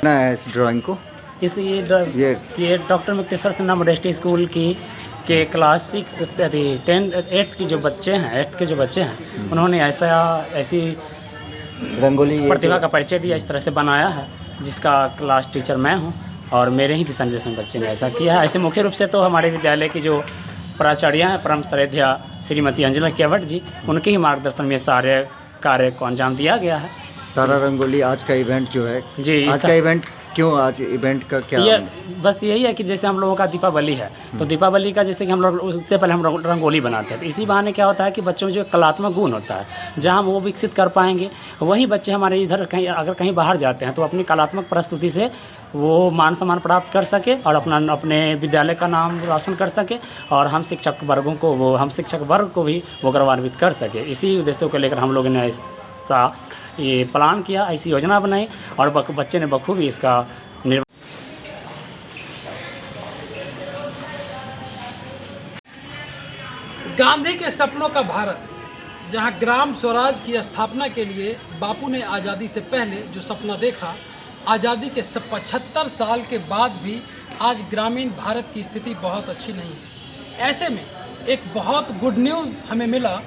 ना है इस ड्राइंग को? ये doctor Mukteshwar Sinha modesty school की के क्लास 6 8 के जो बच्चे हैं उन्होंने ऐसी रंगोली प्रतिभा का परिचय दिया, इस तरह से बनाया है, जिसका क्लास टीचर मैं हूं और मेरे ही दिशा निर्देश में बच्चे ने ऐसा किया है। ऐसे मुख्य रूप से तो हमारे विद्यालय की जो प्राचार्य हैं परम श्रद्धेय श्रीमती अंजना केवट जी, उनके ही मार्गदर्शन में सारे कार्य को अंजाम दिया गया है। सारा रंगोली आज का इवेंट जो है जी, आज का इवेंट क्यों, आज इवेंट का क्या? ये बस यही है कि जैसे हम लोगों का दीपावली है तो दीपावली का जैसे कि हम लोग उससे पहले हम रंगोली बनाते हैं, तो इसी बहाने क्या होता है कि बच्चों में जो कलात्मक गुण होता है जहाँ हम वो विकसित कर पाएंगे, वही बच्चे हमारे इधर कहीं अगर कहीं बाहर जाते हैं तो अपनी कलात्मक प्रस्तुति से वो मान सम्मान प्राप्त कर सके और अपने विद्यालय का नाम रोशन कर सके और हम शिक्षक वर्ग को भी वो गौरवान्वित कर सके। इसी उद्देश्यों को लेकर हम लोगों ने ऐसा ये प्लान किया, ऐसी योजना बनाई और बच्चे ने बखूबी इसका गांधी के सपनों का भारत, जहां ग्राम स्वराज की स्थापना के लिए बापू ने आज़ादी से पहले जो सपना देखा, आज़ादी के 75 साल के बाद भी आज ग्रामीण भारत की स्थिति बहुत अच्छी नहीं है। ऐसे में एक बहुत गुड न्यूज़ हमें मिला।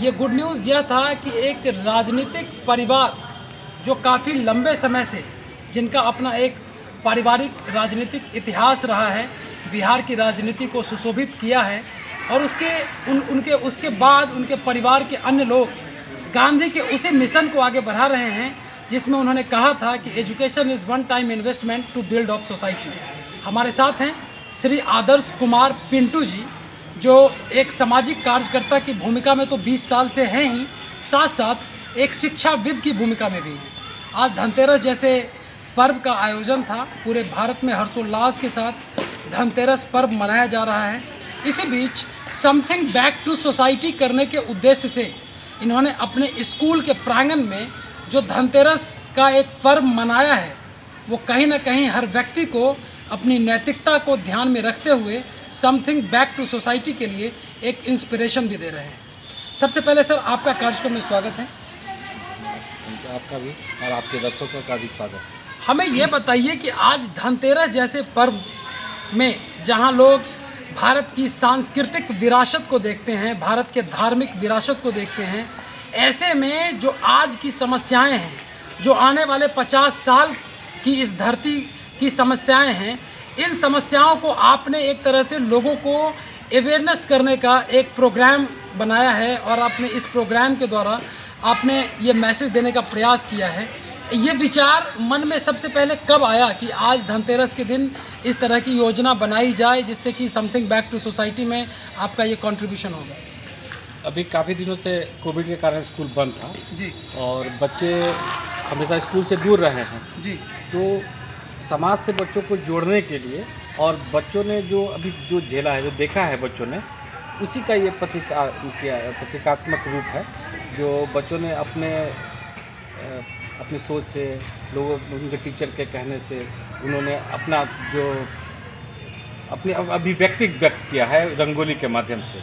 ये गुड न्यूज़ यह था कि एक राजनीतिक परिवार जो काफ़ी लंबे समय से, जिनका अपना एक पारिवारिक राजनीतिक इतिहास रहा है, बिहार की राजनीति को सुशोभित किया है और उसके बाद उनके परिवार के अन्य लोग गांधी के उसी मिशन को आगे बढ़ा रहे हैं जिसमें उन्होंने कहा था कि education is one time investment to build up society. हमारे साथ हैं श्री आदर्श कुमार पिंटू जी, जो एक सामाजिक कार्यकर्ता की भूमिका में तो 20 साल से हैं ही, साथ साथ एक शिक्षाविद की भूमिका में भी हैं। आज धनतेरस जैसे पर्व का आयोजन था, पूरे भारत में हर्षोल्लास के साथ धनतेरस पर्व मनाया जा रहा है। इसी बीच समथिंग बैक टू सोसाइटी करने के उद्देश्य से इन्होंने अपने स्कूल के प्रांगण में जो धनतेरस का एक पर्व मनाया है, वो कहीं ना कहीं हर व्यक्ति को अपनी नैतिकता को ध्यान में रखते हुए समथिंग बैक टू सोसाइटी के लिए एक इंस्पिरेशन भी दे रहे हैं। सबसे पहले सर, आपका कार्यक्रम में स्वागत है। आपका भी और आपके दर्शकों का भी स्वागत है। हमें ये बताइए कि आज धनतेरस जैसे पर्व में जहां लोग भारत की सांस्कृतिक विरासत को देखते हैं, भारत के धार्मिक विरासत को देखते हैं, ऐसे में जो आज की समस्याएं हैं, जो आने वाले 50 साल की इस धरती की समस्याएं हैं, इन समस्याओं को आपने एक तरह से लोगों को अवेयरनेस करने का एक प्रोग्राम बनाया है और आपने इस प्रोग्राम के द्वारा आपने ये मैसेज देने का प्रयास किया है। ये विचार मन में सबसे पहले कब आया कि आज धनतेरस के दिन इस तरह की योजना बनाई जाए जिससे कि समथिंग बैक टू सोसाइटी में आपका ये कंट्रीब्यूशन होगा? अभी काफ़ी दिनों से कोविड के कारण स्कूल बंद था जी, और बच्चे हमेशा स्कूल से दूर रहे हैं जी, तो समाज से बच्चों को जोड़ने के लिए और बच्चों ने जो झेला है, जो देखा है बच्चों ने, उसी का ये प्रतीकात्मक रूप है जो बच्चों ने अपनी सोच से, लोगों उनके टीचर के कहने से उन्होंने अपनी अभिव्यक्ति व्यक्त किया है रंगोली के माध्यम से।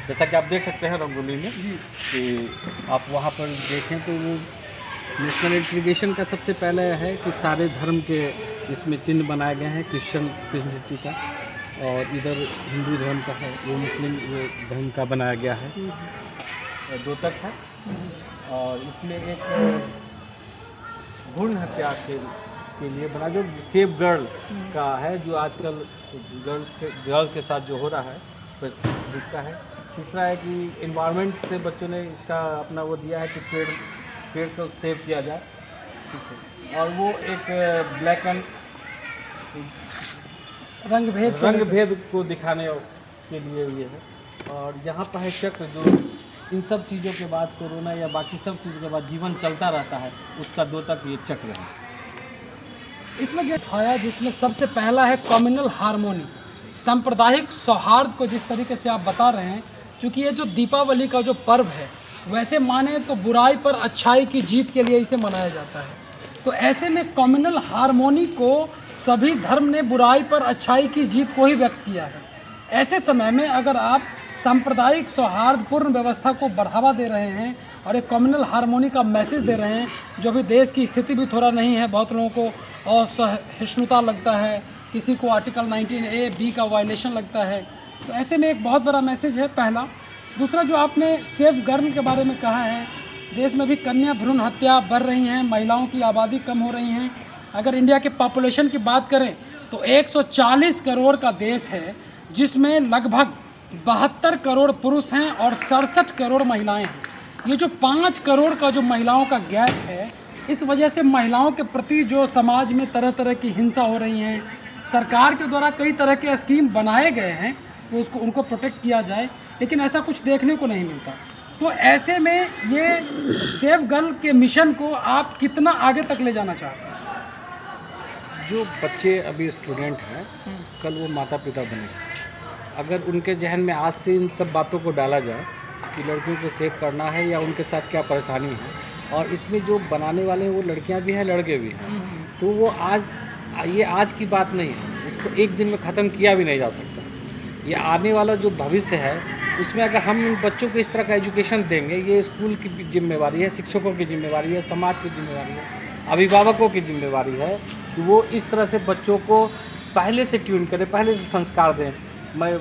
जैसा कि आप देख सकते हैं रंगोली में कि आप वहाँ पर देखें तो वो नेशनल इंटीग्रेशन का सबसे पहले है कि सारे धर्म के इसमें चिन्ह बनाए गए हैं, क्रिश्चियनिटी का, और इधर हिंदू धर्म का है, वो मुस्लिम धर्म का बनाया गया है, द्योतक है, और इसमें एक भ्रूण हत्या के लिए बना जो सेव गर्ल का है, जो आजकल गर्ल के साथ जो हो रहा है दिखता है। तीसरा है कि इन्वायरमेंट से बच्चों ने इसका अपना वो दिया है कि पेड़ को सेव किया जाए, ठीक है, और वो एक ब्लैक एंड रंग भेद को दिखाने के लिए ये है। और यहाँ पर है चक्र, जो इन सब चीज़ों के बाद, कोरोना या बाकी सब चीज़ों के बाद जीवन चलता रहता है, उसका द्योतक ये चक्र है। इसमें जो आया जिसमें सबसे पहला है कम्युनल हार्मोनी, सांप्रदायिक सौहार्द को जिस तरीके से आप बता रहे हैं, क्योंकि ये जो दीपावली का जो पर्व है, वैसे माने तो बुराई पर अच्छाई की जीत के लिए इसे मनाया जाता है। तो ऐसे में कम्युनल हार्मोनी को सभी धर्म ने बुराई पर अच्छाई की जीत को ही व्यक्त किया है। ऐसे समय में अगर आप सांप्रदायिक सौहार्दपूर्ण व्यवस्था को बढ़ावा दे रहे हैं और एक कम्युनल हार्मोनी का मैसेज दे रहे हैं, जो भी देश की स्थिति भी थोड़ा नहीं है। बहुत लोगों को असहिष्णुता लगता है, किसी को आर्टिकल 19A-B का वायलेशन लगता है। तो ऐसे में एक बहुत बड़ा मैसेज है, पहला। दूसरा, जो आपने सेफ गर्ल के बारे में कहा है, देश में भी कन्या भ्रूण हत्या बढ़ रही हैं, महिलाओं की आबादी कम हो रही हैं। अगर इंडिया के पॉपुलेशन की बात करें तो 140 करोड़ का देश है, जिसमें लगभग 72 करोड़ पुरुष हैं और 67 करोड़ महिलाएं हैं। ये जो 5 करोड़ का जो महिलाओं का गैप है, इस वजह से महिलाओं के प्रति जो समाज में तरह तरह की हिंसा हो रही है। सरकार के द्वारा कई तरह के स्कीम बनाए गए हैं तो उनको प्रोटेक्ट किया जाए, लेकिन ऐसा कुछ देखने को नहीं मिलता। तो ऐसे में ये सेफ गर्ल के मिशन को आप कितना आगे तक ले जाना चाहते हैं? जो बच्चे अभी स्टूडेंट हैं, कल वो माता पिता बनेंगे। अगर उनके जहन में आज से इन सब बातों को डाला जाए कि लड़कियों को सेव करना है या उनके साथ क्या परेशानी है, और इसमें जो बनाने वाले हैं वो लड़कियां भी हैं, लड़के भी हैं, तो वो ये आज की बात नहीं है, इसको एक दिन में ख़त्म किया भी नहीं जा सकता। ये आने वाला जो भविष्य है, उसमें अगर हम इन बच्चों को इस तरह का एजुकेशन देंगे, ये स्कूल की जिम्मेवारी है, शिक्षकों की जिम्मेवारी है, समाज की जिम्मेवारी है, अभिभावकों की जिम्मेवारी है कि वो इस तरह से बच्चों को पहले से ट्यून करें, पहले से संस्कार दें। मैं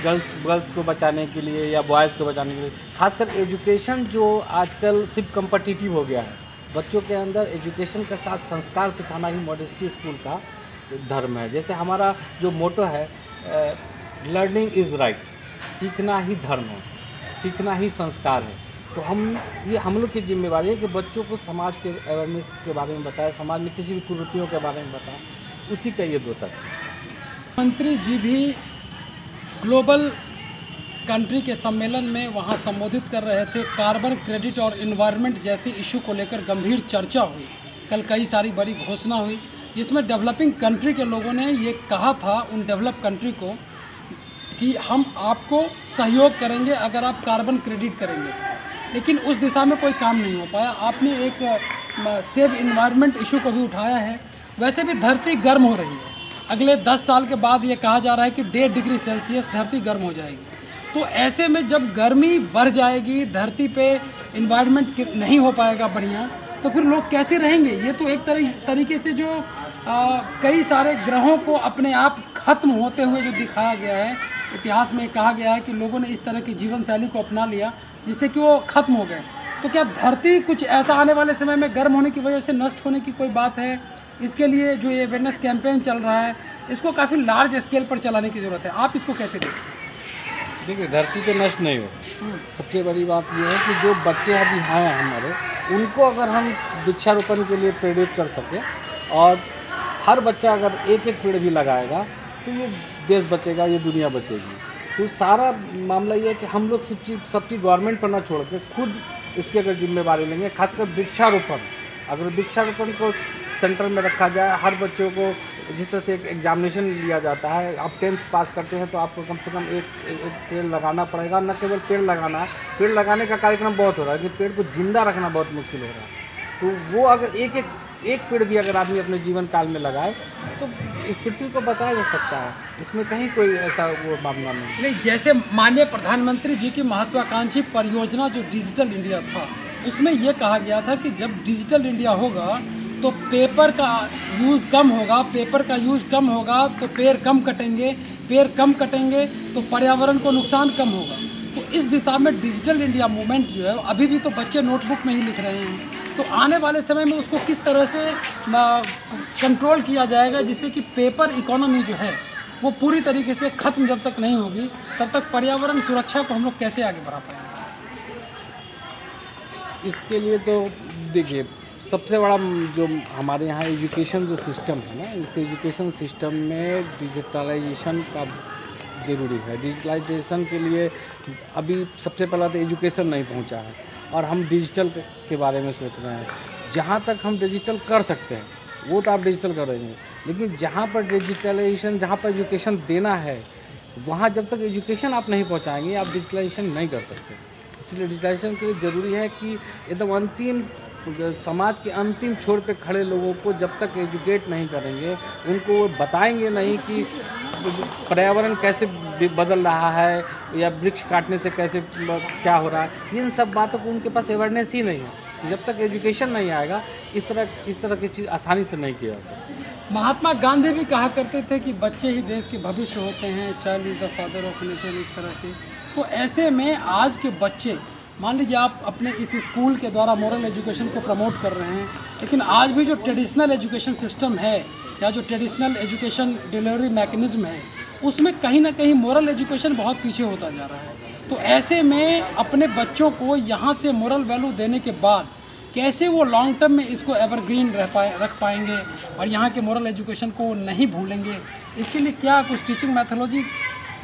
गर्ल्स को बचाने के लिए या बॉयज़ को बचाने के लिए, खासकर एजुकेशन जो आजकल सिर्फ कम्पिटिटिव हो गया है, बच्चों के अंदर एजुकेशन के साथ संस्कार सिखाना ही मॉडेस्टी स्कूल का धर्म है। जैसे हमारा जो मोटो है, लर्निंग इज़ राइट, सीखना ही धर्म है, सीखना ही संस्कार है। तो हम लोग की जिम्मेवारी है कि बच्चों को समाज के अवेयरनेस के बारे में बताएं, समाज में किसी भी कुरीतियों के बारे में बताएं, उसी का ये 2 तत्व। मंत्री जी भी ग्लोबल कंट्री के सम्मेलन में वहां संबोधित कर रहे थे। कार्बन क्रेडिट और इन्वायरमेंट जैसे इशू को लेकर गंभीर चर्चा हुई। कल कई सारी बड़ी घोषणा हुई, जिसमें डेवलपिंग कंट्री के लोगों ने ये कहा था उन डेवलप कंट्री को कि हम आपको सहयोग करेंगे अगर आप कार्बन क्रेडिट करेंगे, लेकिन उस दिशा में कोई काम नहीं हो पाया। आपने एक सेव इन्वायरमेंट इशू को भी उठाया है। वैसे भी धरती गर्म हो रही है, अगले 10 साल के बाद ये कहा जा रहा है कि 1.5 डिग्री सेल्सियस धरती गर्म हो जाएगी। तो ऐसे में जब गर्मी बढ़ जाएगी, धरती पे इन्वायरमेंट नहीं हो पाएगा बढ़िया, तो फिर लोग कैसे रहेंगे? ये तो एक तरीके से जो कई सारे ग्रहों को अपने आप खत्म होते हुए जो दिखाया गया है, इतिहास में कहा गया है कि लोगों ने इस तरह की जीवन शैली को अपना लिया जिससे कि वो खत्म हो गए। तो क्या धरती कुछ ऐसा आने वाले समय में गर्म होने की वजह से नष्ट होने की कोई बात है? इसके लिए जो ये अवेयरनेस कैंपेन चल रहा है, इसको काफ़ी लार्ज स्केल पर चलाने की ज़रूरत है। आप इसको कैसे देखते? देखिए, धरती तो नष्ट नहीं हो। सबसे बड़ी बात यह है कि जो बच्चे अभी हैं हमारे, उनको अगर हम वृक्षारोपण के लिए प्रेरित कर सकें, और हर बच्चा अगर एक पेड़ भी लगाएगा, तो ये देश बचेगा, ये दुनिया बचेगी। तो सारा मामला ये है कि हम लोग सब चीज़ गवर्नमेंट पर ना छोड़ के खुद इसकी अगर जिम्मेवारी लेंगे, खासकर वृक्षारोपण। अगर वृक्षारोपण को सेंटर में रखा जाए, हर बच्चों को जिस तरह से एक एग्जामिनेशन लिया जाता है, आप 10th पास करते हैं तो आपको कम से कम एक पेड़ लगाना पड़ेगा। न केवल पेड़ लगाना है, पेड़ लगाने का कार्यक्रम बहुत हो रहा है, लेकिन पेड़ को जिंदा रखना बहुत मुश्किल हो रहा है। तो वो अगर एक पेड़ भी अगर आदमी अपने जीवन काल में लगाए, तो इस पृथ्वी को बचाया जा सकता है। इसमें कहीं कोई ऐसा वो मामला नहीं। जैसे माननीय प्रधानमंत्री जी की महत्वाकांक्षी परियोजना जो डिजिटल इंडिया था, उसमें यह कहा गया था कि जब डिजिटल इंडिया होगा तो पेपर का यूज़ कम होगा, पेपर का यूज़ कम होगा तो पेड़ कम कटेंगे, पेड़ कम कटेंगे तो पर्यावरण को नुकसान कम होगा। तो इस दिशा में डिजिटल इंडिया मूवमेंट जो है, अभी भी तो बच्चे नोटबुक में ही लिख रहे हैं, तो आने वाले समय में उसको किस तरह से कंट्रोल किया जाएगा जिससे कि पेपर इकोनॉमी जो है वो पूरी तरीके से ख़त्म जब तक नहीं होगी, तब तक पर्यावरण सुरक्षा को हम लोग कैसे आगे बढ़ा पाएंगे? इसके लिए तो देखिए, सबसे बड़ा जो हमारे यहाँ एजुकेशन जो सिस्टम है ना, इस एजुकेशन सिस्टम में डिजिटलाइजेशन का ज़रूरी है। डिजिटलाइजेशन के लिए अभी सबसे पहला तो एजुकेशन नहीं पहुँचा है, और हम डिजिटल के बारे में सोच रहे हैं। जहाँ तक हम डिजिटल कर सकते हैं वो तो आप डिजिटल करेंगे, लेकिन जहाँ पर डिजिटलाइजेशन, जहाँ पर एजुकेशन देना है, वहाँ जब तक एजुकेशन आप नहीं पहुँचाएंगे, आप डिजिटलाइजेशन नहीं कर सकते। इसलिए डिजिटलाइजेशन के लिए ज़रूरी है कि एकदम अंतिम समाज के अंतिम छोर पे खड़े लोगों को जब तक एजुकेट नहीं करेंगे, उनको वो बताएंगे नहीं कि पर्यावरण कैसे बदल रहा है या वृक्ष काटने से कैसे क्या हो रहा है, इन सब बातों को उनके पास अवेयरनेस ही नहीं है। जब तक एजुकेशन नहीं आएगा इस तरह की चीज़ आसानी से नहीं किया जा सकती। महात्मा गांधी भी कहा करते थे कि बच्चे ही देश के भविष्य होते हैं, child is the father of nation, इस तरह से। तो ऐसे में आज के बच्चे, मान लीजिए आप अपने इस स्कूल के द्वारा मोरल एजुकेशन को प्रमोट कर रहे हैं, लेकिन आज भी जो ट्रेडिशनल एजुकेशन सिस्टम है या जो ट्रेडिशनल एजुकेशन डिलीवरी मैकेनिज्म है, उसमें कहीं ना कहीं मोरल एजुकेशन बहुत पीछे होता जा रहा है। तो ऐसे में अपने बच्चों को यहाँ से मोरल वैल्यू देने के बाद कैसे वो लॉन्ग टर्म में इसको एवरग्रीन रख पाएंगे और यहाँ के मोरल एजुकेशन को नहीं भूलेंगे, इसके लिए क्या कुछ टीचिंग मैथोलॉजी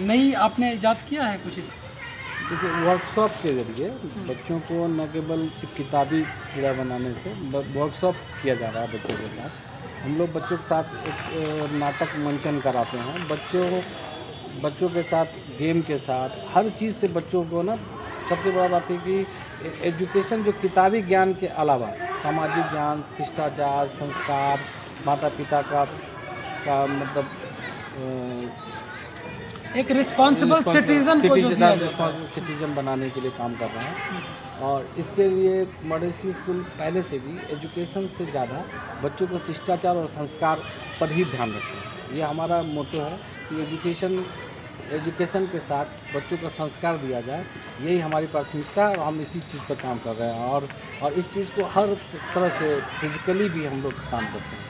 नई आपने इजाद किया है कुछ? देखिए, वर्कशॉप के जरिए बच्चों को न केवल सिर्फ किताबी कीड़ा बनाने से वर्कशॉप किया जा रहा है बच्चों के साथ। हम लोग बच्चों के साथ एक नाटक मंचन कराते हैं, बच्चों के साथ गेम के साथ हर चीज़ से बच्चों को ना, सबसे बड़ा बात है कि एजुकेशन जो किताबी ज्ञान के अलावा सामाजिक ज्ञान, शिष्टाचार, संस्कार, माता पिता का मतलब एक रिस्पॉन्सिबल सिटीजन को जो दिया जाता है, रिस्पॉन्सिबल सिटीजन बनाने के लिए काम कर रहे हैं। और इसके लिए मॉडेस्टी स्कूल पहले से भी एजुकेशन से ज़्यादा बच्चों को शिष्टाचार और संस्कार पर ही ध्यान रखते हैं। ये हमारा मोटो है कि एजुकेशन के साथ बच्चों को संस्कार दिया जाए, यही हमारी प्राथमिकता है और हम इसी चीज़ पर काम कर रहे हैं। और इस चीज़ को हर तरह से फिजिकली भी हम लोग काम करते हैं।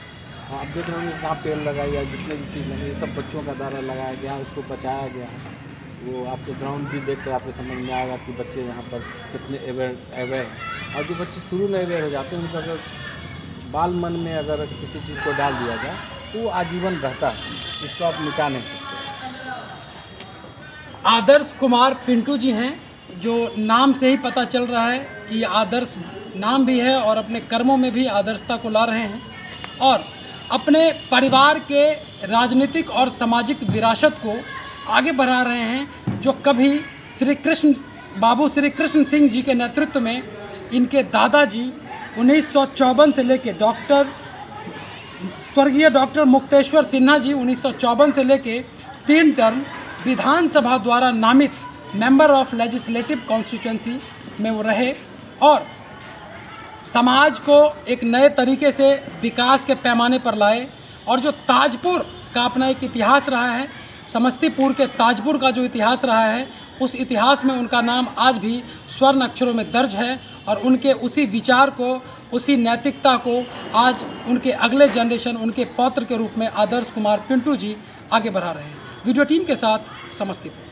आप देख रहे होंगे कहाँ पेड़ लगाई या जितने भी चीज़ लगी, सब बच्चों का द्वारा लगाया गया, उसको बचाया गया है। वो आपके ग्राउंड भी देख कर आपको समझ में आएगा कि बच्चे यहाँ पर कितने अवेयर हैं। और जो बच्चे शुरू में अवेयर हो जाते हैं, उनका अगर बाल मन में अगर किसी चीज़ को डाल दिया जाए तो वो आजीवन रहता है, इसको आप मिटा नहीं सकते। आदर्श कुमार पिंटू जी हैं, जो नाम से ही पता चल रहा है कि आदर्श नाम भी है और अपने कर्मों में भी आदर्शता को ला रहे हैं और अपने परिवार के राजनीतिक और सामाजिक विरासत को आगे बढ़ा रहे हैं, जो कभी बाबू श्री कृष्ण सिंह जी के नेतृत्व में इनके दादाजी 1954 से लेके स्वर्गीय डॉक्टर मुक्तेश्वर सिन्हा जी 1954 से लेके 3 टर्म विधानसभा द्वारा नामित मेंबर ऑफ लेजिस्लेटिव कॉन्स्टिट्यूएंसी में वो रहे और समाज को एक नए तरीके से विकास के पैमाने पर लाए। और जो ताजपुर का अपना एक इतिहास रहा है, समस्तीपुर के ताजपुर का जो इतिहास रहा है, उस इतिहास में उनका नाम आज भी स्वर्ण अक्षरों में दर्ज है और उनके उसी विचार को, उसी नैतिकता को आज उनके अगले जनरेशन, उनके पौत्र के रूप में आदर्श कुमार पिंटू जी आगे बढ़ा रहे हैं। वीडियो टीम के साथ समस्तीपुर।